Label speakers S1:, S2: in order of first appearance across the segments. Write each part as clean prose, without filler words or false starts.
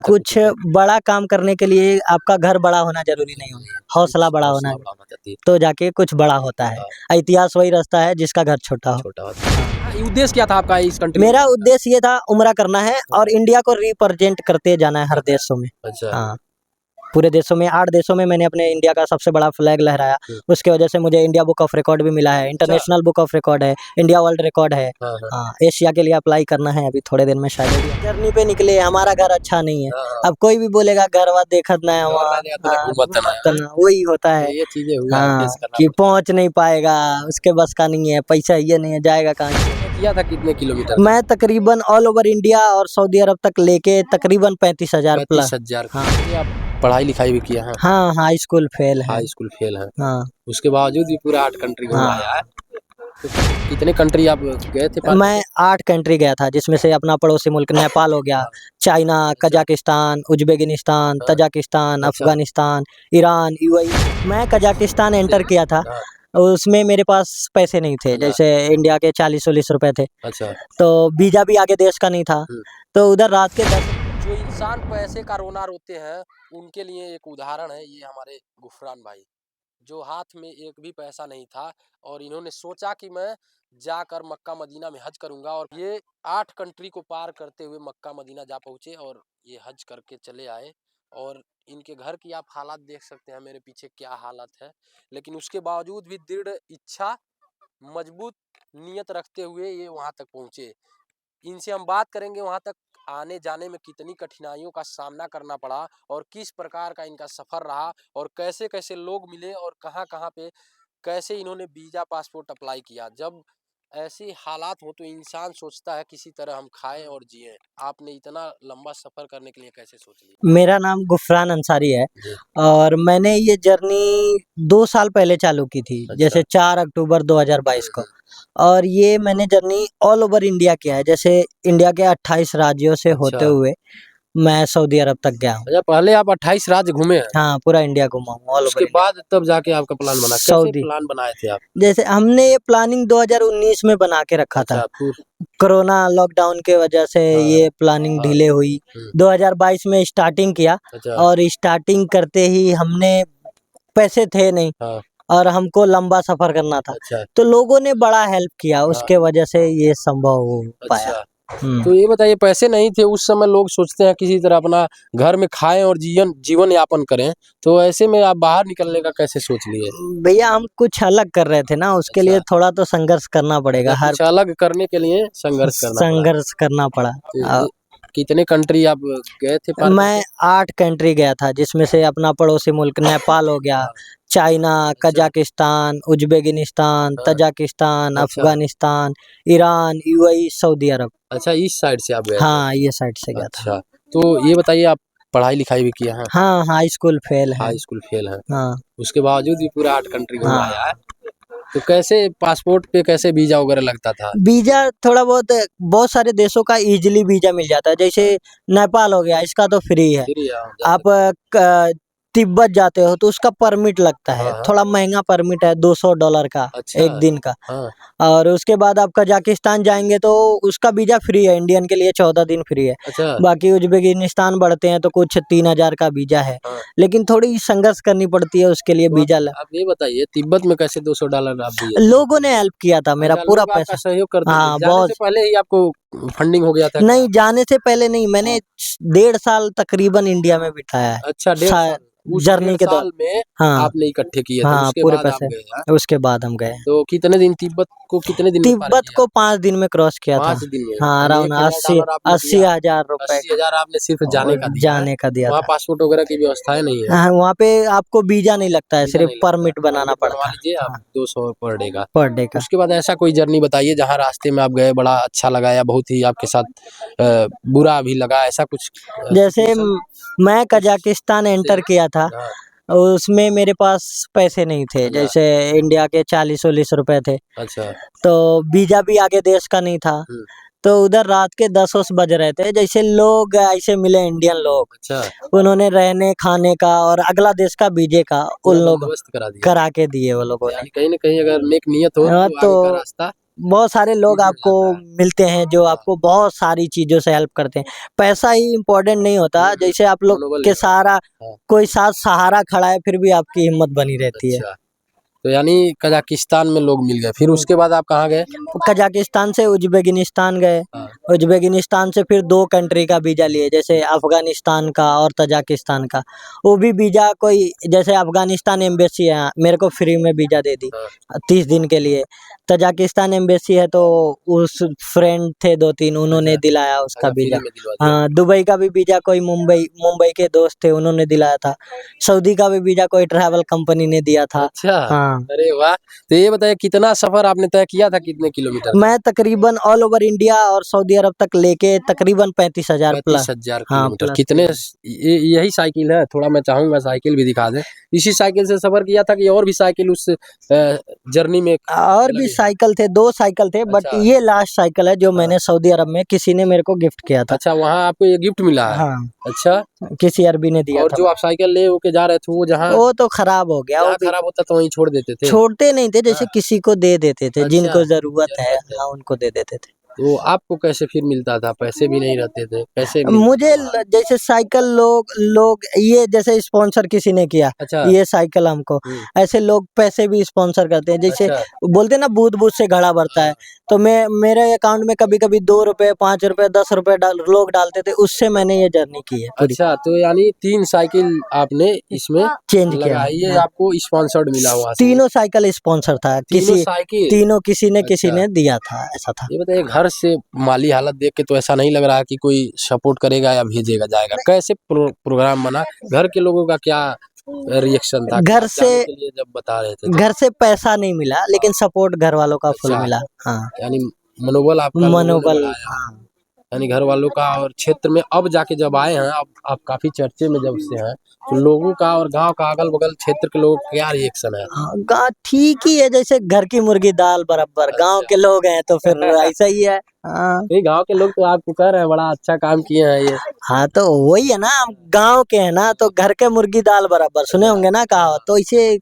S1: कुछ बड़ा काम करने के लिए आपका घर बड़ा होना ज़रूरी नहीं होता, हौसला बड़ा होना
S2: चाहिए।
S1: तो जाके कुछ बड़ा होता है। इतिहास वही रचता है जिसका घर छोटा हो।
S2: छोटा होता है। ये उद्देश्य क्या था आपका इस कंट्री
S1: मेरा उद्देश्य ये था उम्रा करना है और इंडिया को रिप्रेजेंट करते जाना है हर देशों में।
S2: अच्छा।
S1: हाँ, पूरे देशों में 8 देशों में मैंने अपने इंडिया का सबसे बड़ा फ्लैग लहराया। उसकी वजह से मुझे इंडिया बुक ऑफ रिकॉर्ड भी मिला है, इंटरनेशनल बुक ऑफ रिकॉर्ड है, इंडिया वर्ल्ड रिकॉर्ड है।
S2: हाँ,
S1: हाँ, एशिया के लिए अप्लाई करना है अभी थोड़े दिन में शायद। जर्नी पे निकले, हमारा घर अच्छा नहीं है। अब कोई भी बोलेगा घरवा देखत ना है वही होता है।
S2: ये चीजें हुआ
S1: हाँ,
S2: फेस करना
S1: कि
S2: पड़ता
S1: पहुँच नहीं पाएगा, उसके बस का नहीं है, पैसा ये नहीं है, जाएगा कहाँ से?
S2: है। किया था कितने किलोमीटर?
S1: मैं तकरीबन ऑल ओवर इंडिया और सऊदी अरब तक लेके तकरीबन 35,000 प्लस।
S2: 35,000।
S1: हाँ।
S2: ये आप पढ़ाई लिखाई भी किया है?
S1: हाँ, हाई स्कूल फेल है।
S2: हाई स्कूल फेल है।
S1: हाँ।
S2: उसके बावजूद भी पूरे 8 कंट्री घुमाया
S1: हाँ।
S2: है। तो कितने कंट्री आप गए थे?
S1: मैं 8 कंट्री गया था जिसमें से अपना पड़ोसी मुल्क नेपाल हो गया, China, Kazakhstan, Uzbekistan, Tajikistan, Afghanistan, Iran, UAE. मैं कजाकिस्तान एंटर किया था, उसमें मेरे पास पैसे नहीं थे, जैसे इंडिया के 40-40 रुपए थे।
S2: अच्छा।
S1: तो वीज़ा भी आगे देश का नहीं था, तो उधर रात के 10।
S2: जो इंसान पैसे का रोना रोते हैं, उनके लिए एक उदाहरण है ये हमारे गुफरान भाई, जो हाथ में एक भी पैसा नहीं था और इन्होंने सोचा कि मैं जाकर मक्का मदीना में हज करूंगा और ये 8 कंट्री को पार करते हुए मक्का मदीना जा पहुंचे और ये हज करके चले आए। और इनके घर की आप हालात देख सकते हैं मेरे पीछे क्या हालत है, लेकिन उसके बावजूद भी दृढ़ इच्छा, मजबूत नियत रखते हुए ये वहां तक पहुंचे। इनसे हम बात करेंगे वहां तक आने जाने में कितनी कठिनाइयों का सामना करना पड़ा और किस प्रकार का इनका सफर रहा और कैसे कैसे लोग मिले और कहां कहां पे कैसे इन्होंने वीजा पासपोर्ट अप्लाई किया। जब ऐसे हालात हो तो इंसान सोचता है किसी तरह हम खाएं और जिएं। आपने इतना लंबा सफर करने के लिए कैसे सोच लिया?
S1: मेरा नाम गुफरान अंसारी है और मैंने ये जर्नी 2 साल पहले चालू की थी, जैसे 4 अक्टूबर 2022 को। और ये मैंने जर्नी ऑल ओवर इंडिया किया है, जैसे इंडिया के 28 राज्यों से होते हुए मैं सऊदी अरब तक गया हूँ।
S2: अच्छा, पहले आप 28 राज्य घूमे हैं?
S1: हाँ, पूरा इंडिया घूमा हूँ ऑल
S2: उसके
S1: ओवर।
S2: बाद तब जाके आपका प्लान बना? कैसे प्लान बनाए थे आप?
S1: जैसे हमने ये प्लानिंग 2019 में बना के रखा था। कोरोना लॉकडाउन के वजह से ये प्लानिंग डिले हुई। 2022 में स्टार्टिंग किया और स्टार्टिंग करते ही हमने पैसे थे नहीं और हमको लंबा सफर करना था, तो लोगों ने बड़ा हेल्प किया, उसके वजह से ये संभव हो पाया।
S2: तो ये बताइए, पैसे नहीं थे उस समय, लोग सोचते हैं किसी तरह अपना घर में खाएं और जीवन यापन करें, तो ऐसे में आप बाहर निकलने का कैसे सोच लिए?
S1: भैया हम कुछ अलग कर रहे थे ना, उसके लिए थोड़ा तो संघर्ष करना पड़ेगा। हर
S2: कुछ अलग करने के लिए संघर्ष
S1: करना पड़ा।
S2: कितने कंट्री आप गए थे?
S1: मैं 8 कंट्री गया था जिसमें से अपना पड़ोसी मुल्क नेपाल हो गया, China, Kazakhstan, Uzbekistan, Tajikistan, Afghanistan, Iran, UAE, Saudi Arab.
S2: अच्छा, इस साइड से आप गए?
S1: हाँ, ये साइड से गया था।
S2: अच्छा, तो ये बताइए, आप पढ़ाई लिखाई भी किया है?
S1: हाँ, हाई स्कूल फेल है।
S2: हाई स्कूल फेल है।
S1: हाँ।
S2: उसके बावजूद भी पूरा 8 कंट्री घुमाया है। तो कैसे पासपोर्ट पे कैसे वीजा वगैरह लगता था?
S1: वीजा थोड़ा बहुत सारे देशों का इजीली वीजा मिल जाता है, जैसे नेपाल हो गया, इसका तो फ्री है। आप तिब्बत जाते हो तो उसका परमिट लगता है, थोड़ा महंगा परमिट है, $200 का।
S2: अच्छा।
S1: 1 दिन का। और उसके बाद आप कजाकिस्तान जाएंगे तो उसका वीजा फ्री है, इंडियन के लिए 14 दिन फ्री है।
S2: अच्छा।
S1: बाकी उज़्बेकिस्तान बढ़ते हैं तो कुछ 3,000 का वीजा है, लेकिन थोड़ी संघर्ष करनी पड़ती है उसके लिए वीजा।
S2: आप ये बताइए, तिब्बत में कैसे $200 आप दिए?
S1: लोगों ने हेल्प किया था, मेरा पूरा पैसा
S2: सहयोग करते थे?
S1: हाँ,
S2: जाने से पहले ही आपको फंडिंग हो गया था?
S1: नहीं, जाने से पहले नहीं, मैंने 1.5 साल तकरीबन इंडिया में बिताया है।
S2: अच्छा, 1.5 साल
S1: जर्नी के
S2: साल में आपने इकट्ठे किए थे?
S1: हाँ,
S2: उसके
S1: पूरे
S2: बाद
S1: पैसे
S2: आप गए?
S1: उसके बाद हम गए।
S2: तो कितने दिन तिब्बत को कितने दिन में पार
S1: तिब्बत
S2: किया?
S1: को 5 दिन में क्रॉस किया था।
S2: 5 दिन में?
S1: हाँ, अराउंड $80,000 रुपए
S2: 80,000 आपने सिर्फ जाने का दिया?
S1: था।
S2: वहाँ पासपोर्ट वगैरह की व्यवस्थाएं नहीं है?
S1: हाँ, वहाँ पे आपको वीजा नहीं लगता है, सिर्फ परमिट बनाना पड़ता है।
S2: लीजिए आप 200 पर डे का।
S1: पर डे का।
S2: उसके बाद ऐसा कोई जर्नी बताइए जहाँ रास्ते में आप गए, बड़ा अच्छा लगा या बहुत ही आपके साथ बुरा भी लगा, ऐसा कुछ?
S1: जैसे मैं कजाकिस्तान एंटर किया था, उसमें मेरे पास पैसे नहीं थे, जैसे इंडिया के 40-40 रुपए थे।
S2: अच्छा।
S1: तो वीजा भी आगे देश का नहीं था, तो उधर रात के 10 बज रहे थे, जैसे लोग ऐसे मिले इंडियन लोग।
S2: अच्छा।
S1: उन्होंने रहने खाने का और अगला देश का वीजे का उन लोग करा के दिए वो लोगों ने।
S2: कहीं न कहीं अगर नेक नियत हो तो आगे का रास्ता
S1: बहुत सारे लोग
S2: मिल
S1: आपको
S2: जाता है।
S1: मिलते हैं जो
S2: हाँ।
S1: आपको बहुत सारी चीजों से हेल्प करते हैं। पैसा ही इम्पोर्टेंट नहीं होता, जैसे आप लोग
S2: मनोबल
S1: के
S2: नहीं होता।
S1: सहारा
S2: हाँ।
S1: कोई साथ सहारा खड़ा है फिर भी आपकी हिम्मत बनी रहती है।
S2: अच्छा, तो यानी कजाकिस्तान में लोग मिल गए, फिर उसके बाद आप कहाँ गए?
S1: कजाकिस्तान से उज्बेकिस्तान गए,
S2: हाँ।
S1: उज्बेकिस्तान से फिर 2 कंट्री का वीजा लिए, जैसे अफगानिस्तान का और तजाकिस्तान का। वो भी वीजा कोई, जैसे अफगानिस्तान एम्बेसी है मेरे को फ्री में वीजा दे दी
S2: हाँ।
S1: 30 दिन के लिए। तजाकिस्तान एम्बेसी है तो उस फ्रेंड थे 2-3 उन्होंने
S2: अच्छा,
S1: दिलाया उसका
S2: अच्छा फ्री
S1: वीजा।
S2: में दिलवा दिया।
S1: हाँ, दुबई का भी वीजा कोई मुंबई मुंबई के दोस्त थे उन्होंने दिलाया था। सऊदी का भी वीजा कोई ट्रैवल कंपनी ने दिया था।
S2: अच्छा,
S1: हाँ।
S2: अरे वाह! तो ये बताइए कितना सफ़र आपने तय किया था, कितने किलोमीटर का?
S1: मैं तकरीबन ऑल ओवर इंडिया और सऊदी अरब तक लेके तकरीबन 35,000 प्लस।
S2: 35,000
S1: हाँ,
S2: किलोमीटर।
S1: प्लस
S2: कितने
S1: किया।
S2: ये यही साइकिल है? थोड़ा मैं चाहूँगा साइकिल भी दिखा दें। इसी साइकिल से सफ़र किया था कि और भी साइकिल उस जर्नी में
S1: और भी
S2: लगे हैं?
S1: साइकिल थे, 2 साइकिल थे, बट
S2: अच्छा।
S1: ये लास्ट साइकिल है जो
S2: हाँ।
S1: मैंने सऊदी अरब में किसी ने मेरे को गिफ्ट किया था।
S2: अच्छा, वहाँ आपको ये गिफ्ट मिला है?
S1: हाँ,
S2: अच्छा,
S1: किसी अरबी ने दिया
S2: और
S1: था।
S2: जो आप साइकिल ले के जा रहे थे वो जहाँ
S1: वो तो खराब हो गया, वो
S2: जहाँ
S1: भी
S2: खराब होता तो वहीं छोड़ देते थे?
S1: छोड़ते नहीं थे, जैसे
S2: हाँ।
S1: किसी को दे देते थे,
S2: अच्छा,
S1: जिनको ज़रूरत है,
S2: ज़रूरत है।
S1: हाँ, उनको दे देते थे।
S2: तो आपको कैसे फिर मिलता था? पैसे भी नहीं रहते थे, कैसे मिलता
S1: मुझे
S2: था?
S1: जैसे साइकिल लोग लोग ये जैसे स्पॉन्सर किसी ने किया
S2: अच्छा।
S1: ये साइकिल हमको,
S2: हुँ।
S1: ऐसे लोग पैसे भी स्पॉन्सर करते हैं, जैसे
S2: अच्छा।
S1: बोलते हैं ना बूथ-बूथ से घड़ा भरता है, तो मैं मेरे अकाउंट में कभी-कभी ₹2, ₹5, ₹10 लोग डालते थे, उससे मैंने ये जर्नी की है पूरी।
S2: अच्छा, तो यानी 3 साइकिल आपने इसमें
S1: चेंज किया
S2: लगाई, ये
S1: है।
S2: आपको स्पॉन्सर्ड मिला वहाँ से?
S1: तीनों साइकिल स्पॉन्सर था,
S2: तीनों
S1: किसी
S2: साइकिल?
S1: तीनों किसी
S2: अच्छा।
S1: ने दिया था, ऐसा था।
S2: ये बताइए घर से माली हालत देख के तो ऐसा नहीं लग रहा कि कोई सपोर्ट करेगा या भेजेगा जाएगा। कैसे प्रोग्राम बना? घर के लोगों का क्या रिएक्शन था कि
S1: घर
S2: आप
S1: से
S2: जाने के लिए जब बता रहे थे तो?
S1: घर से पैसा नहीं मिला, लेकिन सपोर्ट घर वालों का फुल
S2: अच्छा,
S1: मिला। हाँ,
S2: यानी मनोबल आपका लोगों ने
S1: मनोबल,
S2: बढ़ाया।
S1: हाँ।
S2: यानी घर वालों का और क्षेत्र में अब जाके जब आए हैं, अब आप काफ़ी चर्चे में जब से हैं, तो लोगों का और गाँव का अगल-बगल क्षेत्र के लोगों का क्या रिएक्शन है?
S1: हाँ, गा ठीक ही है, जैसे घर की मुर्गी दाल बराबर, गाँव के
S2: अच्छा।
S1: लोग हैं तो फिर ऐसा ही है। हाँ।
S2: नहीं, गाँव के लोग तो आपको कह रहे हैं बड़ा अच्छा काम किए हैं ये।
S1: हाँ, तो वही है ना, हम गाँव के हैं ना, तो घर के मुर्गी दाल बराबर, सुने
S2: अच्छा।
S1: होंगे ना कहावत,
S2: हाँ।
S1: तो इसे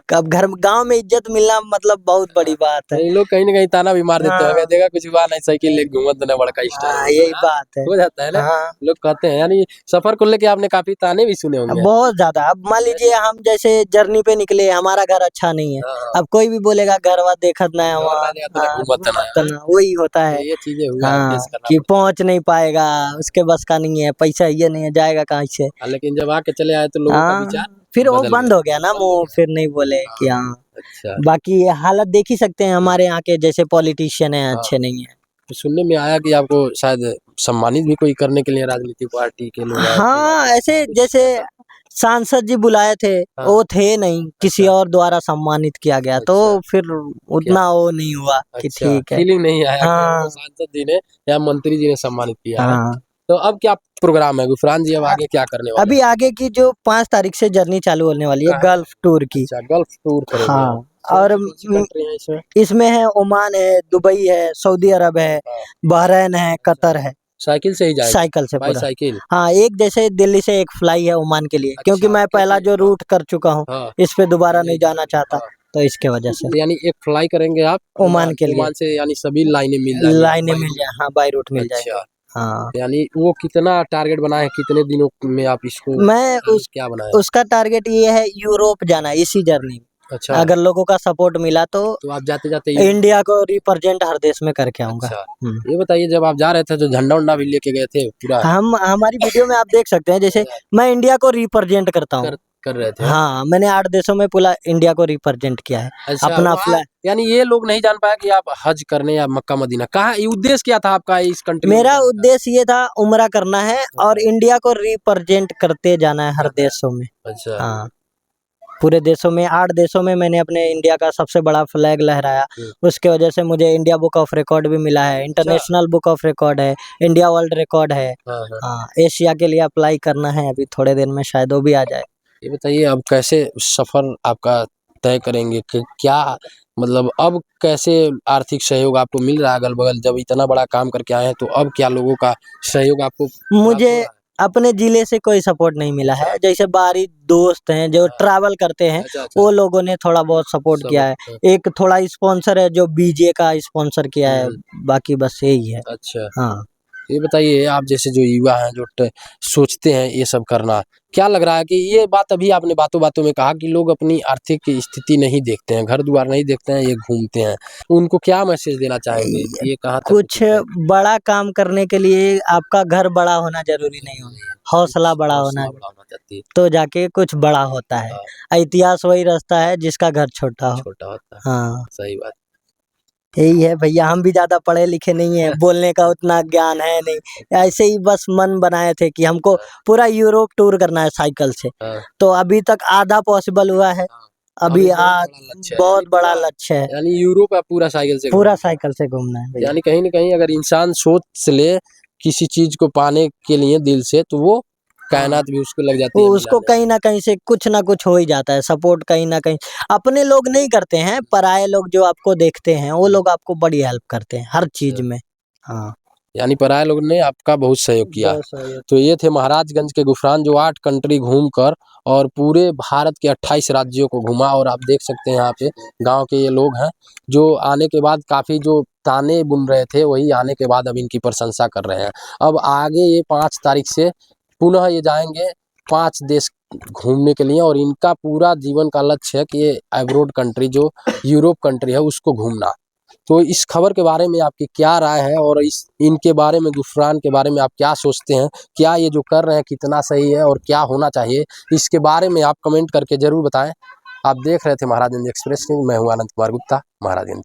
S1: कब घर गाँव में इज़्ज़त मिलना मतलब बहुत बड़ी बात है।
S2: कई लोग कहीं न कहीं ताना भी मार देते होंगे,
S1: हाँ।
S2: देखा कुछ हुआ नहीं साइकिल लेके घूमत ना बड़का स्टार
S1: हाँ,
S2: हो गया,
S1: यही
S2: हाँ?
S1: बात है।
S2: हो जाता है ना?
S1: हाँ।
S2: लोग कहते हैं, यानी सफ़र को लेके आपने काफ़ी ताने भी सुने होंगे।
S1: बहुत ज़्यादा, अब मान लीजिए हम जैसे जर्नी पे निकले, हमारा घर अच्छा नहीं है,
S2: हाँ, हाँ।
S1: अब कोई भी बोलेगा घरवा देखत ना है
S2: घरवा
S1: वहाँ,
S2: ना देगा तो ना घूमत ना,
S1: घूमत
S2: हाँ?
S1: ना, वही होता है।
S2: ये चीज़ें हुआ है,
S1: हाँ,
S2: फेस करना
S1: कि
S2: पड़ता है।
S1: पहुँच नहीं पाएगा, उसके बस का नहीं है, पैसा ये नहीं है, जाएगा कहाँ से?
S2: लेकिन जब आके चले आए तो लोगों का
S1: हाँ,
S2: विचार
S1: फिर वो
S2: बदल
S1: बंद
S2: गया।
S1: हो गया ना
S2: बंद हो
S1: मुँह,
S2: गया।
S1: फिर नहीं बोले कि
S2: हाँ,
S1: हाँ,
S2: अच्छा।
S1: बाकी ये हालत देख ही सकते हैं हमारे यहाँ के जैसे पॉलिटिशियन हैं,
S2: हाँ,
S1: अच्छे नहीं हैं।
S2: तो सुनने में आया कि आपको शायद सम्मानित भी कोई करने के लिए राजनीतिक पार्टी के लोग आए थे या
S1: हाँ, ऐसे
S2: कुछ
S1: जैसे
S2: ऐसा?
S1: सांसद जी बुलाए थे,
S2: हाँ।
S1: वो थे नहीं, किसी
S2: अच्छा।
S1: और द्वारा सम्मानित किया गया, तो
S2: अच्छा।
S1: फिर
S2: क्या?
S1: उतना वो नहीं हुआ कि
S2: अच्छा,
S1: ठीक है।
S2: फीलिंग नहीं आया कि हमको
S1: हाँ,
S2: सांसद जी ने या मंत्री जी ने सम्मानित किया है।
S1: हाँ।
S2: तो अब क्या प्रोग्राम है? गुफरान जी अब आगे क्या करने वाले
S1: अभी
S2: हैं?
S1: आगे की जो 5 तारीख से जर्नी चालू होने वाली है
S2: कहाँ?
S1: गल्फ टूर की।
S2: अच्छा, गल्फ टूर करेंगे आप।
S1: हाँ, और
S2: कौन-सी कंट्री है इसमें?
S1: इसमें है ओमान है, दुबई है, सऊदी अरब है,
S2: हाँ।
S1: बहरीन है, कतर है,
S2: साइकिल से ही जाएँगे?
S1: साइकिल से पूरा।
S2: बाईसाइकिल?
S1: हाँ, एक जैसे दिल्ली से एक फ्लाई है ओमान के लिए, क्योंकि
S2: अच्छा,
S1: मैं पहला
S2: क्योंकि
S1: जो
S2: हाँ,
S1: रूट कर चुका हूँ,
S2: हाँ,
S1: इस पे दोबारा
S2: यही
S1: नहीं जाना चाहता,
S2: हाँ।
S1: तो इसके वजह से।
S2: तो यानी एक फ्लाई करेंगे आप
S1: ओमान के लिए।
S2: ओमान से यानी सभी लाइनें मिल जाएँगी आपको
S1: लाइनें
S2: बाई
S1: मिल
S2: रूट।
S1: जाए, हाँ, बाय रूट मिल
S2: अच्छा,
S1: जाएँगे। हाँ,
S2: यानी वो कितना टारगेट बनाए हैं, कितने दिनों में आप इसको
S1: मैं उस
S2: क्या बनाए हैं?
S1: उसका टारगेट ये है यूरोप जाना है इसी जर्नी में।
S2: अच्छा,
S1: अगर लोगों का सपोर्ट मिला तो
S2: तो आप जाते-जाते यूरोप
S1: इंडिया को रिप्रेजेंट हर देश में करके आऊँगा।
S2: अच्छा,
S1: हुँ।
S2: ये बताइए जब आप जा रहे थे तो झंडा-वंडा भी लेके गए थे पूरा?
S1: हम हमारी वीडियो में आप देख सकते हैं, जैसे मैं इंडिया को रिप्रेजेंट करता हूँ।
S2: कर कर रहे थे, हाँ?
S1: हाँ, मैंने 8 देशों में पूरा इंडिया को रिप्रेजेंट किया है।
S2: अच्छा,
S1: अपना
S2: वहाँ
S1: फ्लै
S2: यानी ये लोग नहीं जान पाए कि आप हज करने या मक्का मदीना कहाँ ये उद्देश्य क्या था आपका इस कंट्री में
S1: मेरा
S2: जाने का?
S1: उद्देश्य ये था उम्रा करना है और
S2: अच्छा,
S1: इंडिया को रिप्रेजेंट करते जाना है हर
S2: करना है।
S1: देशों में।
S2: अच्छा,
S1: हाँ। पूरे देशों में 8 देशों में मैंने अपने इंडिया का सबसे बड़ा फ्लैग लहराया।
S2: हुँ।
S1: उसकी वजह से मुझे इंडिया बुक ऑफ रिकॉर्ड भी मिला है,
S2: अच्छा,
S1: इंटरनेशनल बुक ऑफ रिकॉर्ड है, इंडिया वर्ल्ड रिकॉर्ड है।
S2: हाँ, हाँ।
S1: हाँ, एशिया के लिए अप्लाई करना है, अभी थोड़े दिन में शायद वो भी आ जाए।
S2: ये बताइए अब कैसे सफ़र आपका तय करेंगे कि क्या मतलब अब कैसे आर्थिक सहयोग आपको मिल रहा है अगल-बगल जब इतना बड़ा काम करके आए हैं, तो अब क्या लोगों का सहयोग आपको प्राप्त
S1: मुझे
S2: हो रहा है?
S1: अपने जिले से कोई सपोर्ट नहीं मिला है। जैसे बाहरी दोस्त हैं जो ट्रैवल करते हैं,
S2: अच्छा अच्छा
S1: वो लोगों ने थोड़ा बहुत सपोर्ट किया है। एक थोड़ा स्पॉन्सर है जो बीजे का स्पॉन्सर किया है, बाकी बस यही है।
S2: अच्छा।
S1: हाँ।
S2: ये बताइए, आप जैसे जो युवा हैं जो सोचते हैं ये सब करना, क्या लग रहा है कि ये बात अभी आपने बातों बातों में कहा कि लोग अपनी आर्थिक स्थिति नहीं देखते हैं, घर द्वार नहीं देखते हैं, ये घूमते हैं, उनको क्या मैसेज देना चाहेंगे, ये कहाँ तक
S1: कुछ
S2: उचित है?
S1: बड़ा काम करने के लिए आपका घर बड़ा होना जरूरी नहीं होता, हौसला बड़ा होना
S2: हौसला बढ़ाना चाहती है।
S1: तो जाके कुछ बड़ा होता है।
S2: हाँ,
S1: इतिहास वही रास्ता है जिसका घर छोटा हो।
S2: छोटा होता है,
S1: हाँ,
S2: सही बात।
S1: यही है भैया। हम भी ज्यादा पढ़े लिखे नहीं है, बोलने का उतना ज्ञान है नहीं। ऐसे ही बस मन बनाए थे कि हमको पूरा यूरोप टूर करना है साइकिल से।
S2: हाँ,
S1: तो अभी तक आधा पॉसिबल हुआ है।
S2: हाँ।
S1: अभी बहुत बड़ा
S2: यानी
S1: लक्ष्य है,
S2: यानी यूरोप आप पूरा साइकिल से
S1: पूरा
S2: घूमना।
S1: साइकिल से घूमना है भैया।
S2: यानी कहीं न कहीं अगर इंसान सोच ले किसी चीज़ को पाने के लिए दिल से, तो वो कायनात भी उसको लग जाती है
S1: उसको
S2: मिलाने।
S1: कहीं ना कहीं से कुछ ना कुछ हो ही जाता है सपोर्ट। कहीं ना कहीं अपने लोग नहीं करते हैं, पराये लोग जो आपको देखते हैं वो लोग आपको बड़ी हेल्प करते हैं हर चीज में। हाँ,
S2: यानी पराये लोग ने आपका बहुत सहयोग किया।
S1: बहुत सहयोग।
S2: तो ये थे महाराजगंज के गुफरान, जो 8 कंट्री घूमकर और पूरे भारत के 28 राज्यों को घूमा। और आप देख सकते हैं यहाँ पे गाँव के ये लोग हैं, जो आने के बाद काफ़ी जो ताने बुन रहे थे, वही आने के बाद अब इनकी प्रशंसा कर रहे हैं। अब आगे ये 5 तारीख से पुनः ये जाएँगे 5 देश घूमने के लिए, और इनका पूरा जीवन का लक्ष्य है कि ये अब्रॉड कंट्री जो यूरोप कंट्री है उसको घूमना। तो इस खबर के बारे में आपकी क्या राय है, और इस इनके बारे में, गुफरान के बारे में आप क्या सोचते हैं? क्या ये जो कर रहे हैं कितना सही है और क्या होना चाहिए? इसके बारे में आप कमेंट करके ज़रूर बताएँ। आप देख रहे थे महाराजगंज एक्सप्रेस न्यूज़, मैं हूँ आनंद कुमार गुप्ता, महाराजगंज।